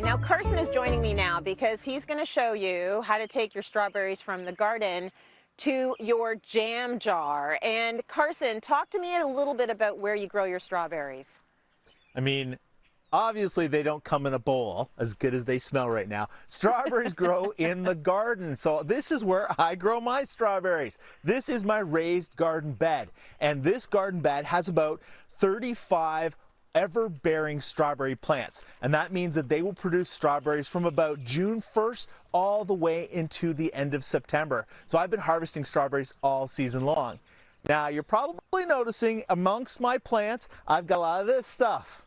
Now Carson is joining me now because he's going to show you how to take your strawberries from the garden to your jam jar. And Carson, talk to me a little bit about where you grow your strawberries. I mean, obviously they don't come in a bowl, as good as they smell right now. Strawberries grow in the garden. So this is where I grow my strawberries. This is my raised garden bed. And this garden bed has about 35 ever-bearing strawberry plants, and that means that they will produce strawberries from about June 1st all the way into the end of September. So I've been harvesting strawberries all season long. Now you're probably noticing amongst my plants I've got a lot of this stuff.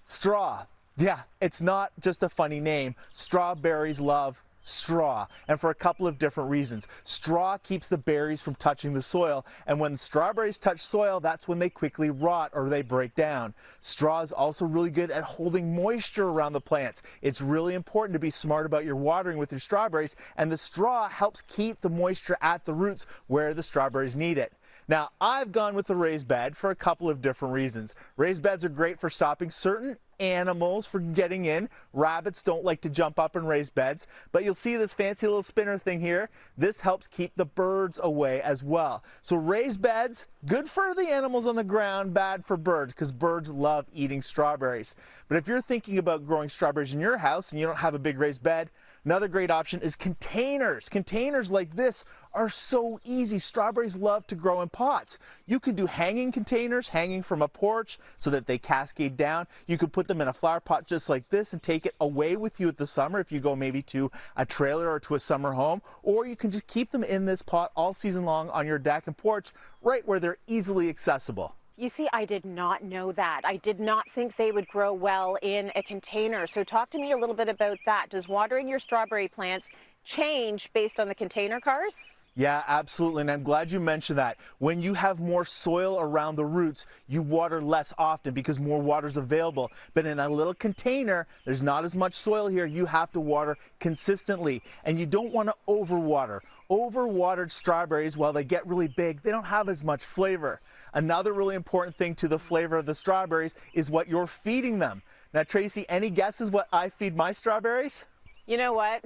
Straw. Yeah, it's not just a funny name. Strawberries love straw, and for a couple of different reasons. Straw keeps the berries from touching the soil, and when strawberries touch soil, that's when they quickly rot or they break down. Straw is also really good at holding moisture around the plants. It's really important to be smart about your watering with your strawberries, and the straw helps keep the moisture at the roots where the strawberries need it. Now, I've gone with the raised bed for a couple of different reasons. Raised beds are great for stopping certain animals from getting in. Rabbits don't like to jump up in raised beds, but you'll see this fancy little spinner thing here. This helps keep the birds away as well. So raised beds, good for the animals on the ground, bad for birds, because birds love eating strawberries. But if you're thinking about growing strawberries in your house and you don't have a big raised bed, another great option is containers. Containers like this are so easy. Strawberries love to grow in pots. You can do hanging containers, hanging from a porch so that they cascade down. You could put them in a flower pot just like this and take it away with you at the summer if you go maybe to a trailer or to a summer home. Or you can just keep them in this pot all season long on your deck and porch, right where they're easily accessible. You see, I did not know that. I did not think they would grow well in a container. So talk to me a little bit about that. Does watering your strawberry plants change based on the container cars? Yeah, absolutely, and I'm glad you mentioned that. When you have more soil around the roots, you water less often because more water is available. But in a little container, there's not as much soil here. You have to water consistently, and you don't want to overwater. Overwatered strawberries, while they get really big, they don't have as much flavor. Another really important thing to the flavor of the strawberries is what you're feeding them. Now, Tracy, any guesses what I feed my strawberries? You know what?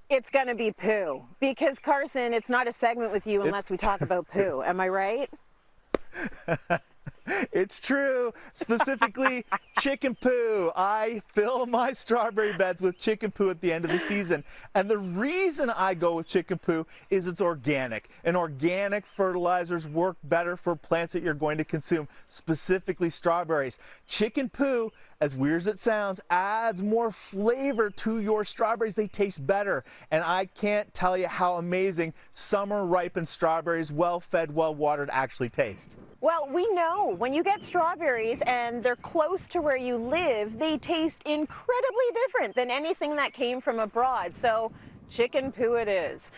It's going to be poo, because Carson, it's not a segment with you unless we talk about poo. Am I right? It's true. Specifically, chicken poo. I fill my strawberry beds with chicken poo at the end of the season. And the reason I go with chicken poo is it's organic. And organic fertilizers work better for plants that you're going to consume, specifically strawberries. Chicken poo, as weird as it sounds, adds more flavor to your strawberries. They taste better. And I can't tell you how amazing summer ripened strawberries, well fed, well watered, actually taste. Well, we know when you get strawberries and they're close to where you live, they taste incredibly different than anything that came from abroad. So chicken poo it is.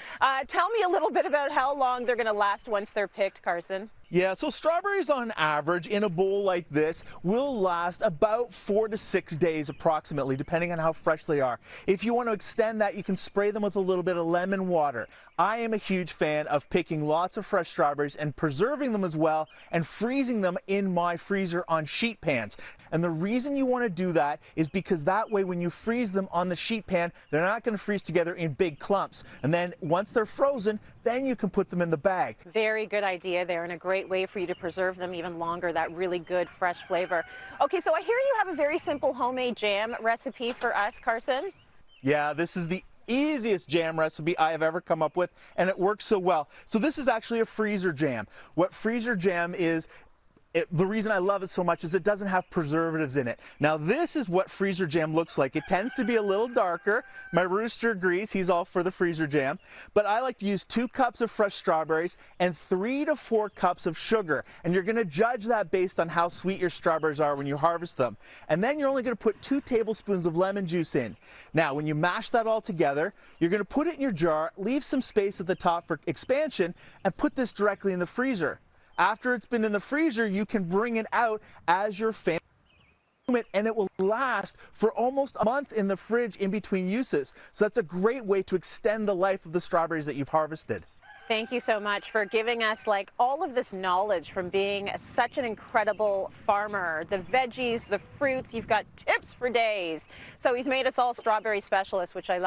Tell me a little bit about how long they're going to last once they're picked, Carson. Yeah, so strawberries on average in a bowl like this will last about 4 to 6 days approximately, depending on how fresh they are. If you want to extend that, you can spray them with a little bit of lemon water. I am a huge fan of picking lots of fresh strawberries and preserving them as well and freezing them in my freezer on sheet pans. And the reason you want to do that is because that way when you freeze them on the sheet pan, they're not going to freeze together in big clumps. And then once they're frozen, then you can put them in the bag. Very good idea there, and a great way for you to preserve them even longer, that really good fresh flavor. Okay, so I hear you have a very simple homemade jam recipe for us, Carson. Yeah, this is the easiest jam recipe I have ever come up with, and it works so well. So this is actually a freezer jam. What freezer jam is, the reason I love it so much is it doesn't have preservatives in it. Now this is what freezer jam looks like. It tends to be a little darker. My rooster agrees, he's all for the freezer jam. But I like to use 2 cups of fresh strawberries and 3 to 4 cups of sugar. And you're going to judge that based on how sweet your strawberries are when you harvest them. And then you're only going to put 2 tablespoons of lemon juice in. Now when you mash that all together, you're going to put it in your jar, leave some space at the top for expansion, and put this directly in the freezer. After it's been in the freezer, you can bring it out as your family, and it will last for almost a month in the fridge in between uses. So that's a great way to extend the life of the strawberries that you've harvested. Thank you so much for giving us like all of this knowledge from being such an incredible farmer. The veggies, the fruits, you've got tips for days. So he's made us all strawberry specialists, which I love.